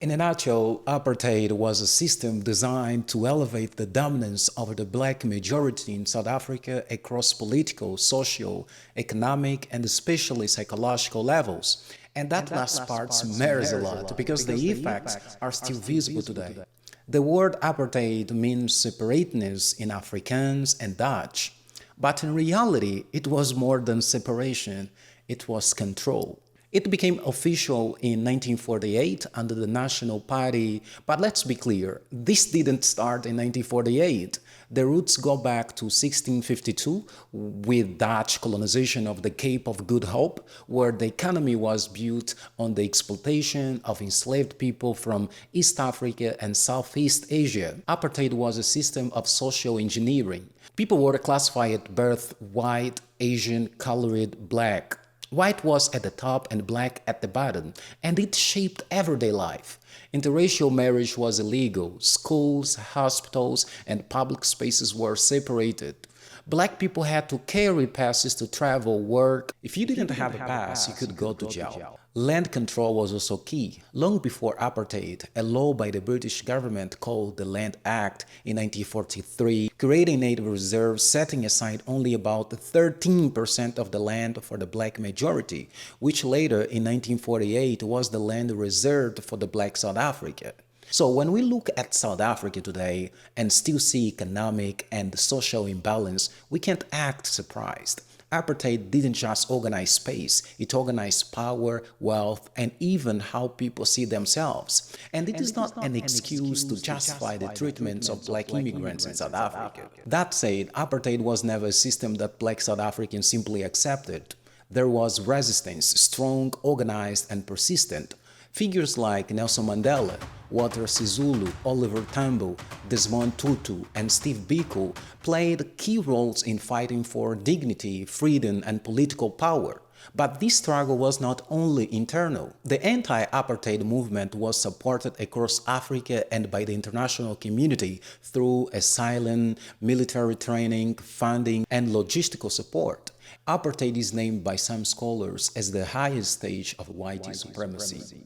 In a nutshell, apartheid was a system designed to elevate the dominance of the black majority in South Africa across political, social, economic, and especially psychological levels. And that last part matters a lot because the effects are still visible today. The word apartheid means separateness in Afrikaans and Dutch, but in reality, it was more than separation, it was control. It became official in 1948 under the National Party, but let's be clear, this didn't start in 1948. The roots go back to 1652 with Dutch colonization of the Cape of Good Hope, where the economy was built on the exploitation of enslaved people from East Africa and Southeast Asia. Apartheid was a system of social engineering. People were classified at birth white, Asian, colored, black. White was at the top and black at the bottom, and it shaped everyday life. Interracial marriage was illegal, schools, hospitals, and public spaces were separated. Black people had to carry passes to travel, work. If you didn't have a pass, you could go to jail. Land control was also key. Long before apartheid, a law by the British government called the Land Act in 1943 created native reserves setting aside only about 13% of the land for the black majority, which later in 1948 was the land reserved for the black South Africa. So when we look at South Africa today and still see economic and social imbalance, we can't act surprised. Apartheid didn't just organize space, it organized power, wealth, and even how people see themselves. And it is not an excuse to justify the treatments of black immigrants in South Africa. That said, apartheid was never a system that black South Africans simply accepted. There was resistance, strong, organized, and persistent. Figures like Nelson Mandela, Walter Sisulu, Oliver Tambo, Desmond Tutu, and Steve Biko played key roles in fighting for dignity, freedom, and political power. But this struggle was not only internal. The anti-apartheid movement was supported across Africa and by the international community through asylum, military training, funding, and logistical support. Apartheid is named by some scholars as the highest stage of white supremacy.